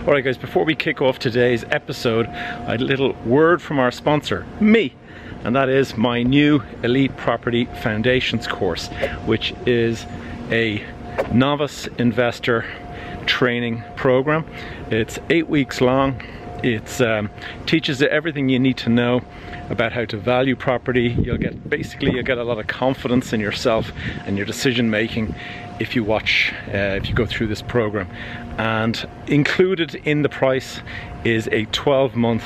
Alright guys, before we kick off today's episode, I had a little word from our sponsor, me, and that is my new Elite Property Foundations course, which is a novice investor training program. It's 8 weeks long. It teaches you everything you need to know about how to value property. You'll get a lot of confidence in yourself and your decision making if you go through this program. And included in the price is a 12-month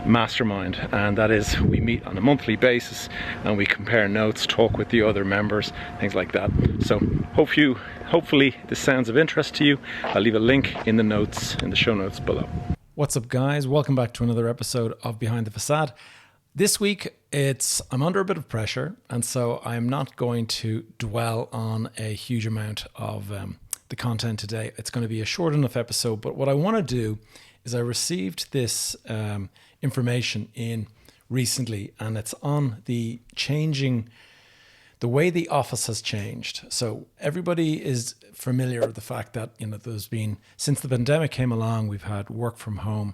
mastermind, and that is, we meet on a monthly basis and we compare notes, talk with the other members, things like that. So hopefully this sounds of interest to you. I'll leave a link in the show notes below. What's up guys, welcome back to another episode of Behind the Facade. This week I'm under a bit of pressure, and so I'm not going to dwell on a huge amount of the content today. It's going to be a short enough episode, but what I want to do is I received this information in recently, and it's on the way the office has changed. So everybody is familiar with the fact that, since the pandemic came along, we've had work from home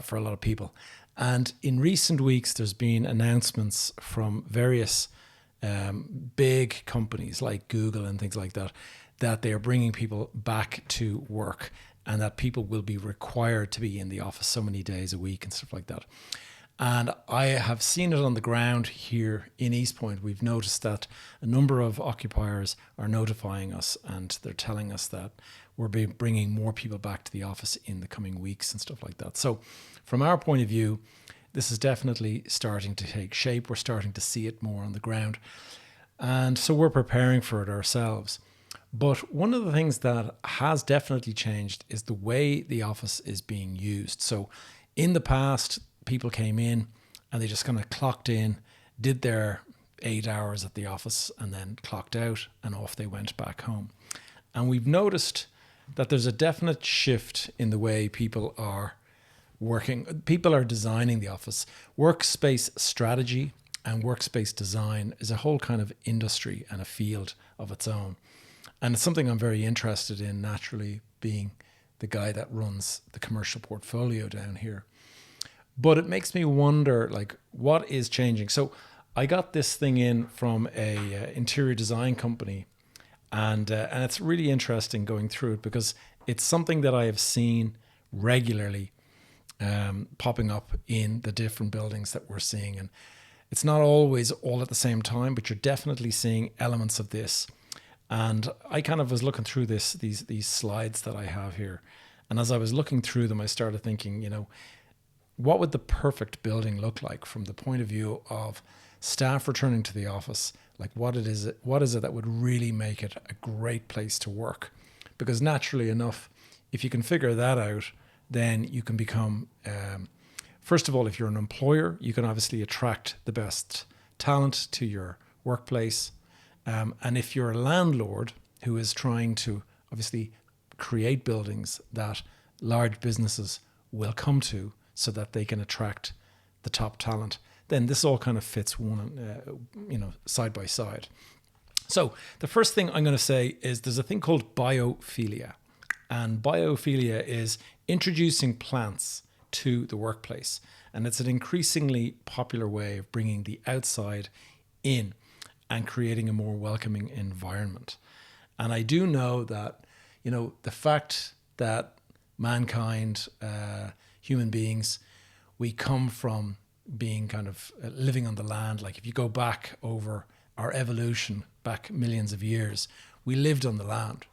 for a lot of people. And in recent weeks, there's been announcements from various big companies like Google and things like that, that they are bringing people back to work and that people will be required to be in the office so many days a week and stuff like that. And I have seen it on the ground here in East Point. We've noticed that a number of occupiers are notifying us, and they're telling us that we're bringing more people back to the office in the coming weeks and stuff like that. So from our point of view, this is definitely starting to take shape. We're starting to see it more on the ground. And so we're preparing for it ourselves. But one of the things that has definitely changed is the way the office is being used. So in the past, people came in and they just kind of clocked in, did their 8 hours at the office, and then clocked out, and off they went back home. And we've noticed that there's a definite shift in the way people are working. People are designing the office. Workspace strategy and workspace design is a whole kind of industry and a field of its own. And it's something I'm very interested in, naturally, being the guy that runs the commercial portfolio down here. But it makes me wonder, what is changing? So I got this thing in from a interior design company, and it's really interesting going through it, because it's something that I have seen regularly popping up in the different buildings that we're seeing. And it's not always all at the same time, but you're definitely seeing elements of this. And I kind of was looking through these slides that I have here. And as I was looking through them, I started thinking, what would the perfect building look like from the point of view of staff returning to the office? What is it that would really make it a great place to work? Because naturally enough, if you can figure that out, then you can become, first of all, if you're an employer, you can obviously attract the best talent to your workplace. And if you're a landlord who is trying to obviously create buildings that large businesses will come to so that they can attract the top talent, then this all kind of fits side by side. So the first thing I'm going to say is there's a thing called biophilia. And biophilia is introducing plants to the workplace. And it's an increasingly popular way of bringing the outside in and creating a more welcoming environment. And I do know that, the fact that mankind, human beings, we come from being kind of living on the land. If you go back over our evolution, back millions of years, we lived on the land.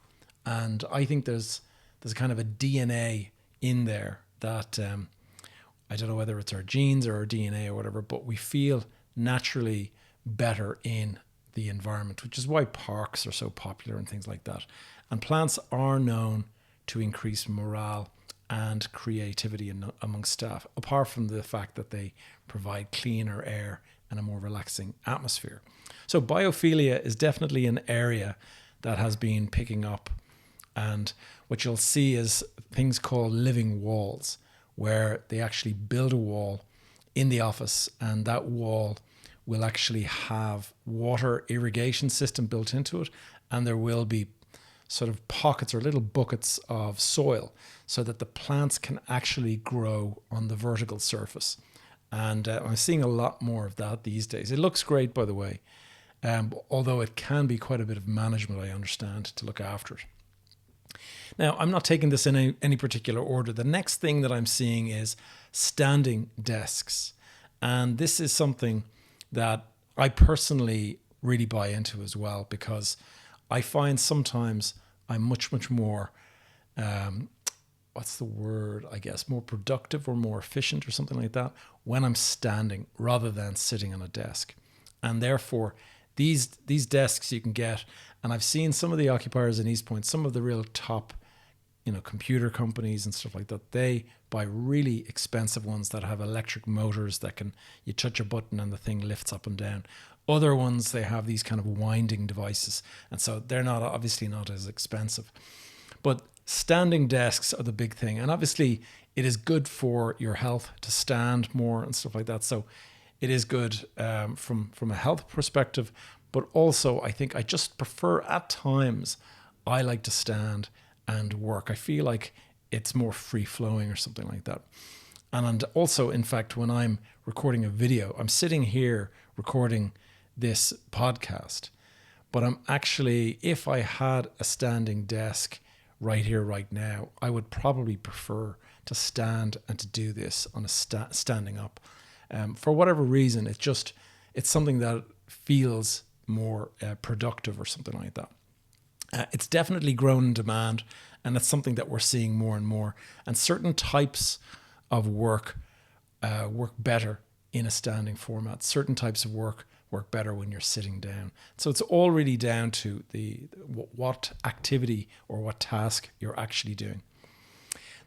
And I think there's kind of a DNA in there that, I don't know whether it's our genes or our DNA or whatever, but we feel naturally better in the environment, which is why parks are so popular and things like that. And plants are known to increase morale and creativity amongst staff, apart from the fact that they provide cleaner air and a more relaxing atmosphere. So biophilia is definitely an area that has been picking up, and what you'll see is things called living walls, where they actually build a wall in the office, and that wall will actually have water irrigation system built into it, and there will be sort of pockets or little buckets of soil so that the plants can actually grow on the vertical surface. And I'm seeing a lot more of that these days. It looks great, by the way, although it can be quite a bit of management, I understand, to look after it. Now, I'm not taking this in any particular order. The next thing that I'm seeing is standing desks. And this is something that I personally really buy into as well, because I find sometimes I'm much more, what's the word, I guess, more productive or more efficient or something like that when I'm standing rather than sitting on a desk. And therefore, these desks you can get, and I've seen some of the occupiers in East Point, some of the real top, computer companies and stuff like that, they buy really expensive ones that have electric motors that you touch a button and the thing lifts up and down. Other ones, they have these kind of winding devices, and so they're obviously not as expensive. But standing desks are the big thing, and obviously it is good for your health to stand more and stuff like that. So it is good from a health perspective, but also I think I just prefer, at times, I like to stand and work. I feel like it's more free flowing or something like that. And also, in fact, when I'm recording a video, I'm sitting here recording this podcast, but I'm actually, if I had a standing desk right here, right now, I would probably prefer to stand and to do this on a standing up. For whatever reason, it's something that feels more productive or something like that. It's definitely grown in demand, and it's something that we're seeing more and more. And certain types of work work better in a standing format. Certain types of work better when you're sitting down. So it's all really down to what activity or what task you're actually doing.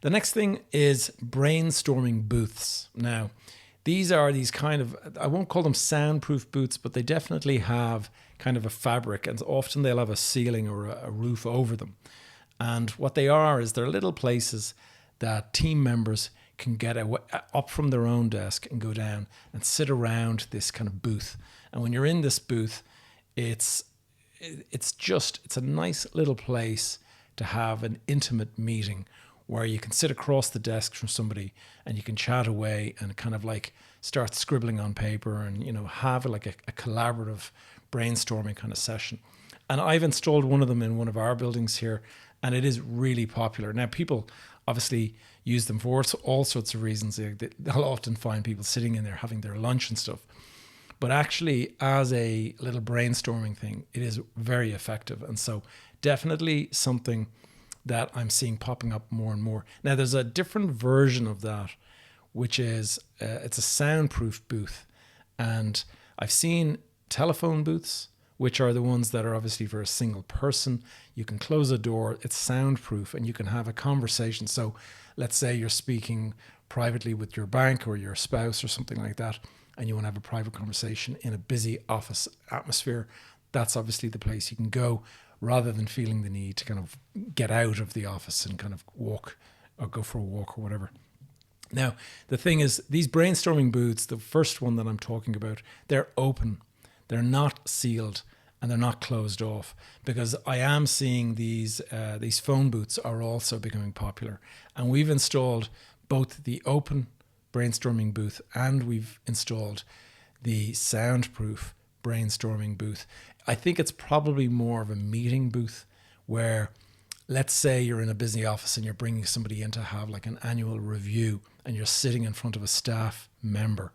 The next thing is brainstorming booths. Now, these are these kind of, I won't call them soundproof booths, but they definitely have kind of a fabric, and often they'll have a ceiling or a roof over them. And what they are is they're little places that team members can get up from their own desk and go down and sit around this kind of booth. And when you're in this booth, it's a nice little place to have an intimate meeting where you can sit across the desk from somebody and you can chat away and kind of like start scribbling on paper and, have like a collaborative brainstorming kind of session. And I've installed one of them in one of our buildings here, and it is really popular. Now, people obviously use them for all sorts of reasons. They'll often find people sitting in there having their lunch and stuff. But actually, as a little brainstorming thing, it is very effective. And so definitely something that I'm seeing popping up more and more. Now, there's a different version of that, which is it's a soundproof booth. And I've seen telephone booths, which are the ones that are obviously for a single person. You can close a door, it's soundproof, and you can have a conversation. So let's say you're speaking privately with your bank or your spouse or something like that, and you want to have a private conversation in a busy office atmosphere. That's obviously the place you can go, rather than feeling the need to kind of get out of the office and kind of walk or go for a walk or whatever. Now, the thing is, these brainstorming booths, the first one that I'm talking about, they're open. They're not sealed and they're not closed off, because I am seeing these phone booths are also becoming popular. And we've installed both the open brainstorming booth and we've installed the soundproof brainstorming booth. I think it's probably more of a meeting booth where, let's say you're in a busy office and you're bringing somebody in to have like an annual review, and you're sitting in front of a staff member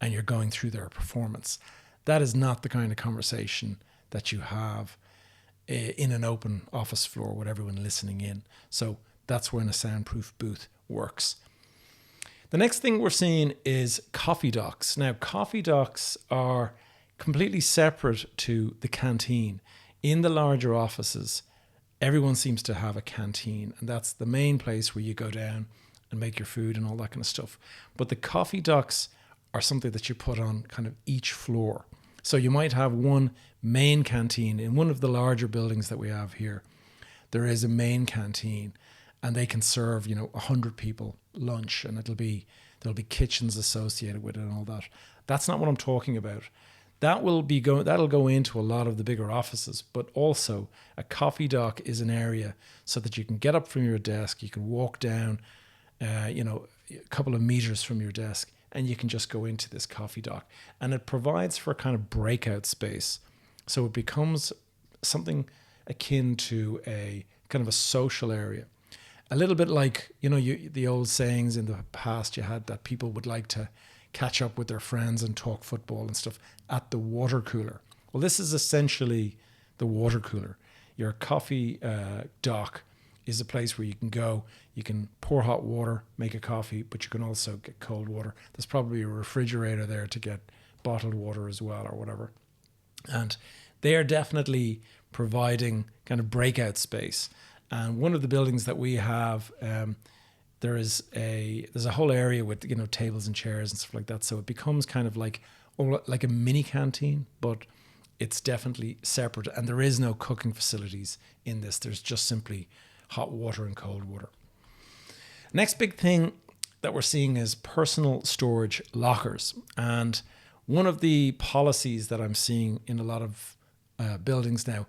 and you're going through their performance. That is not the kind of conversation that you have in an open office floor with everyone listening in. So that's when a soundproof booth works. The next thing we're seeing is coffee docks. Now, coffee docks are completely separate to the canteen. In the larger offices, everyone seems to have a canteen, and that's the main place where you go down and make your food and all that kind of stuff. But the coffee docks are something that you put on kind of each floor. So you might have one main canteen in one of the larger buildings that we have here. There is a main canteen, and they can serve 100 people lunch, and there'll be kitchens associated with it and all that. That's not what I'm talking about. That'll go into a lot of the bigger offices, but also a coffee dock is an area so that you can get up from your desk, you can walk down, a couple of meters from your desk, and you can just go into this coffee dock, and it provides for a kind of breakout space. So it becomes something akin to a kind of a social area. A little bit like, the old sayings in the past you had that people would like to catch up with their friends and talk football and stuff at the water cooler. Well, this is essentially the water cooler. Your coffee dock is a place where you can go, you can pour hot water, make a coffee, but you can also get cold water. There's probably a refrigerator there to get bottled water as well or whatever. And they are definitely providing kind of breakout space. And one of the buildings that we have, there's a whole area with tables and chairs and stuff like that. So it becomes kind of like a mini canteen, but it's definitely separate. And there is no cooking facilities in this. There's just simply hot water and cold water. Next big thing that we're seeing is personal storage lockers. And one of the policies that I'm seeing in a lot of buildings now,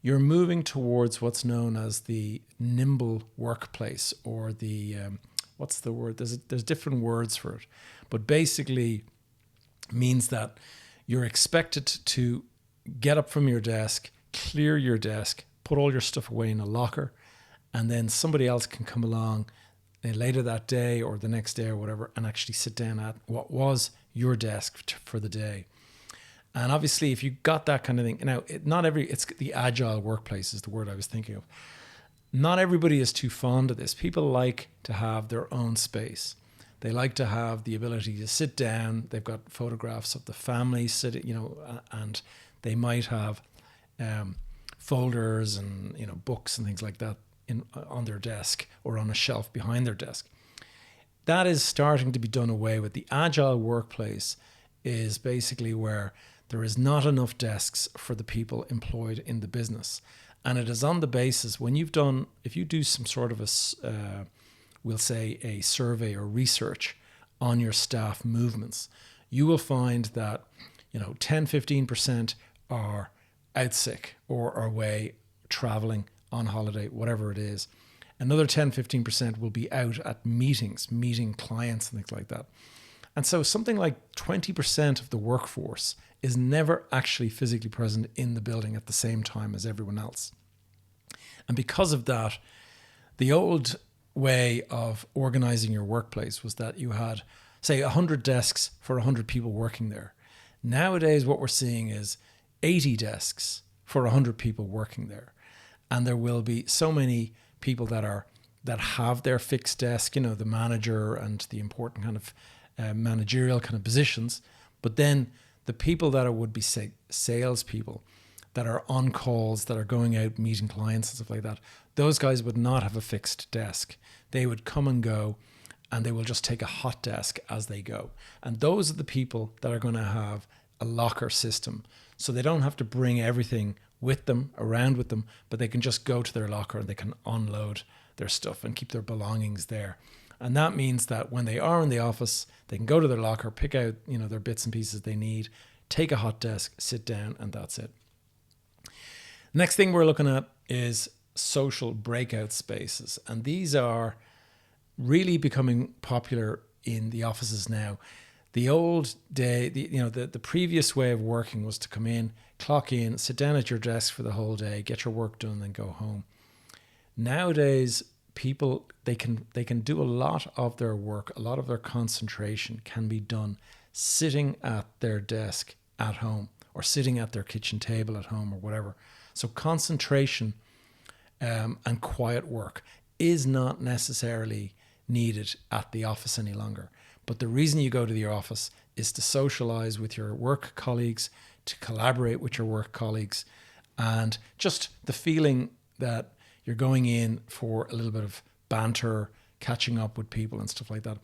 you're moving towards what's known as the nimble workplace, or the what's the word? There's different words for it, but basically means that you're expected to get up from your desk, clear your desk, put all your stuff away in a locker, and then somebody else can come along later that day or the next day or whatever and actually sit down at what was your desk for the day. And obviously, if you got that kind of thing, now, it's the agile workplace is the word I was thinking of. Not everybody is too fond of this. People like to have their own space. They like to have the ability to sit down. They've got photographs of the family sitting, and they might have folders and, books and things like that on their desk or on a shelf behind their desk. That is starting to be done away with. The agile workplace is basically where there is not enough desks for the people employed in the business. And it is on the basis if you do some sort of we'll say a survey or research on your staff movements, you will find that, 10-15% are out sick or are away traveling on holiday, whatever it is. Another 10-15% will be out at meetings, meeting clients and things like that. And so something like 20% of the workforce is never actually physically present in the building at the same time as everyone else. And because of that, the old way of organizing your workplace was that you had, say, 100 desks for 100 people working there. Nowadays, what we're seeing is 80 desks for 100 people working there. And there will be so many people that have their fixed desk, the manager and the important kind of managerial kind of positions, but then the people that would be, say, salespeople that are on calls, that are going out meeting clients and stuff like that, those guys would not have a fixed desk. They would come and go, and they will just take a hot desk as they go. And those are the people that are going to have a locker system, so they don't have to bring everything with them, around with them, but they can just go to their locker and they can unload their stuff and keep their belongings there. And that means that when they are in the office, they can go to their locker, pick out, their bits and pieces they need, take a hot desk, sit down, and that's it. Next thing we're looking at is social breakout spaces. And these are really becoming popular in the offices now. The old day, the previous way of working was to come in, clock in, sit down at your desk for the whole day, get your work done, then go home. Nowadays, people, they can do a lot of their work, a lot of their concentration can be done sitting at their desk at home or sitting at their kitchen table at home or whatever. So concentration and quiet work is not necessarily needed at the office any longer. But the reason you go to your office is to socialize with your work colleagues, to collaborate with your work colleagues, and just the feeling that you're going in for a little bit of banter, catching up with people and stuff like that.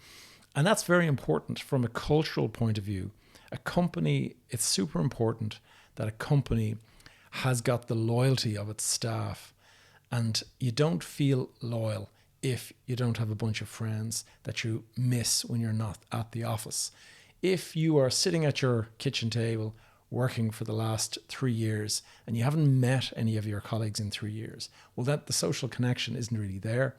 And that's very important from a cultural point of view. A company, it's super important that a company has got the loyalty of its staff, and you don't feel loyal if you don't have a bunch of friends that you miss when you're not at the office. If you are sitting at your kitchen table working for the last 3 years and you haven't met any of your colleagues in 3 years, well, that the social connection isn't really there.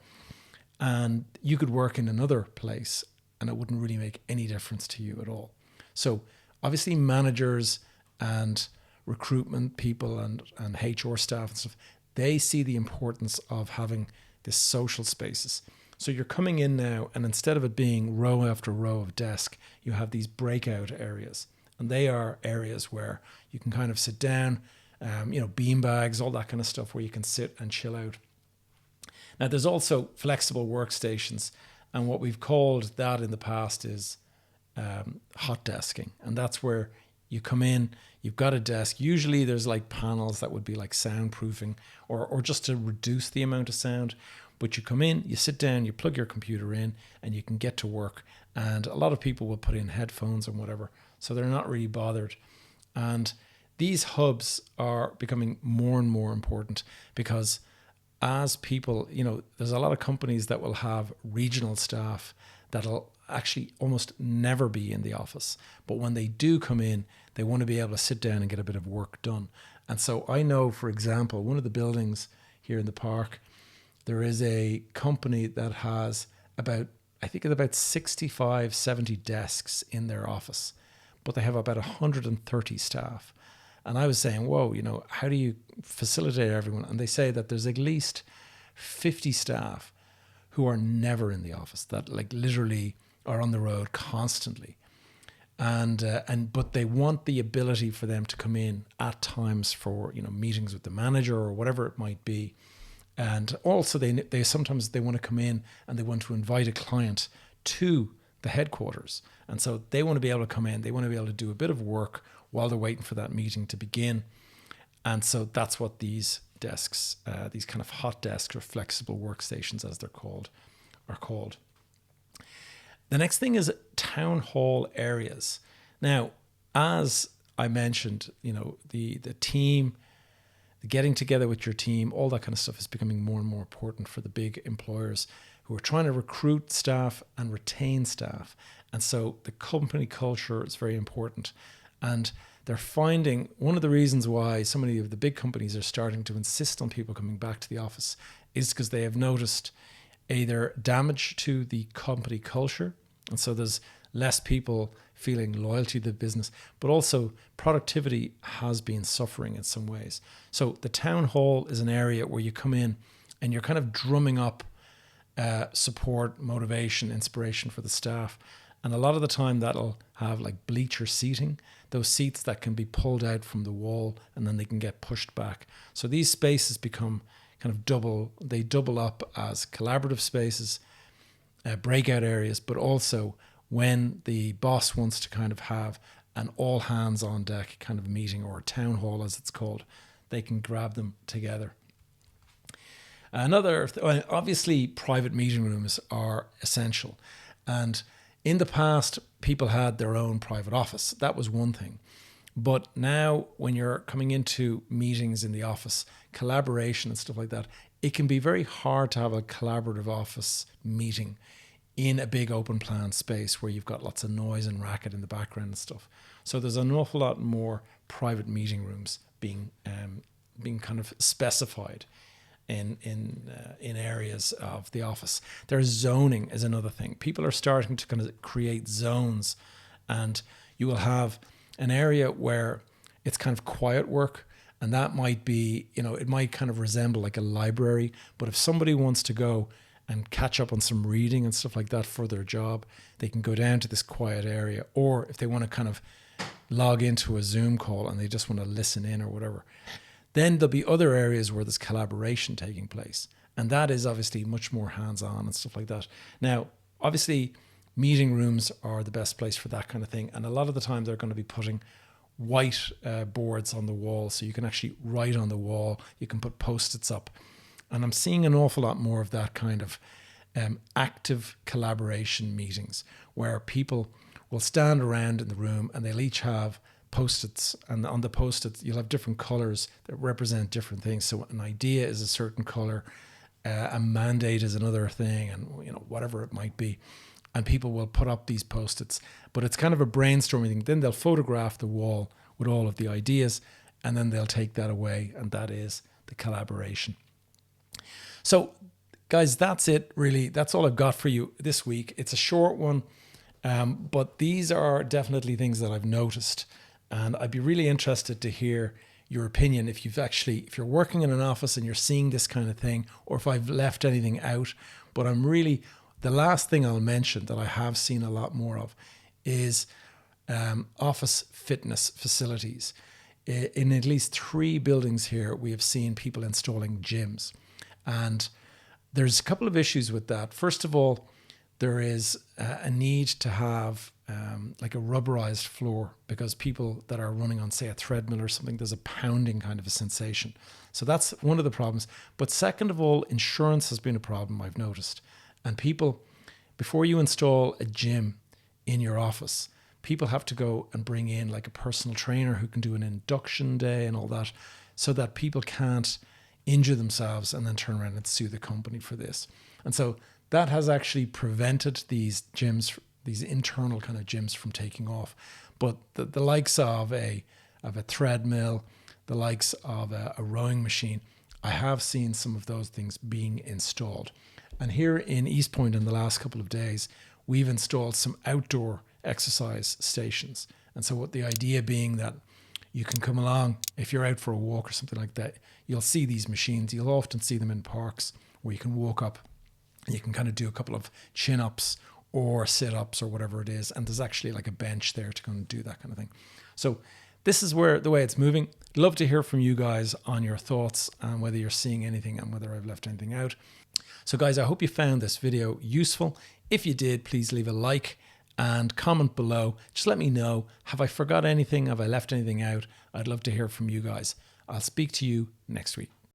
And you could work in another place and it wouldn't really make any difference to you at all. So obviously managers and recruitment people and HR staff and stuff, they see the importance of having this social spaces. So you're coming in now, and instead of it being row after row of desk, you have these breakout areas. And they are areas where you can kind of sit down, bean bags, all that kind of stuff where you can sit and chill out. Now, there's also flexible workstations. And what we've called that in the past is hot desking. And that's where you come in, you've got a desk. Usually there's like panels that would be like soundproofing or just to reduce the amount of sound. But you come in, you sit down, you plug your computer in, and you can get to work. And a lot of people will put in headphones and whatever, so they're not really bothered. And these hubs are becoming more and more important because as people, there's a lot of companies that will have regional staff that'll actually almost never be in the office. But when they do come in, they want to be able to sit down and get a bit of work done. And so I know, for example, one of the buildings here in the park, there is a company that has about 65, 70 desks in their office, but they have about 130 staff. And I was saying, whoa, how do you facilitate everyone? And they say that there's at least 50 staff who are never in the office, that like literally are on the road constantly. But they want the ability for them to come in at times for, meetings with the manager or whatever it might be. And also they sometimes they want to come in and they want to invite a client to the headquarters. And so they want to be able to come in, they want to be able to do a bit of work while they're waiting for that meeting to begin. And so that's what these desks, these kind of hot desks or flexible workstations as they're called, are called. The next thing is town hall areas. Now, as I mentioned, the team, getting together with your team, all that kind of stuff is becoming more and more important for the big employers who are trying to recruit staff and retain staff. And so the company culture is very important. And they're finding one of the reasons why so many of the big companies are starting to insist on people coming back to the office is because they have noticed either damage to the company culture. And so there's less people feeling loyalty to the business, but also productivity has been suffering in some ways. So the town hall is an area where you come in and you're kind of drumming up support, motivation, inspiration for the staff. And a lot of the time that'll have like bleacher seating, those seats that can be pulled out from the wall and then they can get pushed back. So these spaces become kind of double up as collaborative spaces, breakout areas, but also when the boss wants to kind of have an all hands on deck kind of meeting, or a town hall as it's called, they can grab them together. Obviously private meeting rooms are essential. And in the past, people had their own private office. That was one thing. But now when you're coming into meetings in the office, collaboration and stuff like that, it can be very hard to have a collaborative office meeting in a big open plan space where you've got lots of noise and racket in the background and stuff. So there's an awful lot more private meeting rooms being kind of specified in areas of the office. There's zoning is another thing. People are starting to kind of create zones, and you will have an area where it's kind of quiet work, and that might be, it might kind of resemble like a library, but if somebody wants to go and catch up on some reading and stuff like that for their job, they can go down to this quiet area. Or if they want to kind of log into a Zoom call and they just want to listen in or whatever, then there'll be other areas where there's collaboration taking place. And that is obviously much more hands-on and stuff like that. Now, obviously, meeting rooms are the best place for that kind of thing. And a lot of the time they're going to be putting white boards on the wall, so you can actually write on the wall. You can put Post-its up. And I'm seeing an awful lot more of that kind of active collaboration meetings where people will stand around in the room and they'll each have Post-its, and on the Post-its you'll have different colors that represent different things. So an idea is a certain color, a mandate is another thing, and whatever it might be. And people will put up these Post-its, but it's kind of a brainstorming thing. Then they'll photograph the wall with all of the ideas, and then they'll take that away, and that is the collaboration. So, guys, that's it, really. That's all I've got for you this week. It's a short one, but these are definitely things that I've noticed, and I'd be really interested to hear your opinion if you're working in an office and you're seeing this kind of thing, or if I've left anything out. But the last thing I'll mention that I have seen a lot more of is office fitness facilities. In at least 3 buildings here, we have seen people installing gyms. And there's a couple of issues with that. First of all, there is a need to have like a rubberized floor, because people that are running on, say, a treadmill or something, there's a pounding kind of a sensation. So that's one of the problems. But second of all, insurance has been a problem, I've noticed. And people, before you install a gym in your office, people have to go and bring in like a personal trainer who can do an induction day and all that, so that people can't injure themselves and then turn around and sue the company for this. And so that has actually prevented these gyms, these internal kind of gyms, from taking off. But the likes of a treadmill, the likes of a rowing machine, I have seen some of those things being installed. And here in East Point, in the last couple of days, we've installed some outdoor exercise stations. And so what the idea being that you can come along, if you're out for a walk or something like that, you'll see these machines. You'll often see them in parks where you can walk up and you can kind of do a couple of chin-ups or sit-ups or whatever it is. And there's actually like a bench there to go and do that kind of thing. So this is the way it's moving. Love to hear from you guys on your thoughts and whether you're seeing anything and whether I've left anything out. So guys, I hope you found this video useful. If you did, please leave a like and comment below. Just let me know. Have I forgot anything? Have I left anything out? I'd love to hear from you guys. I'll speak to you next week.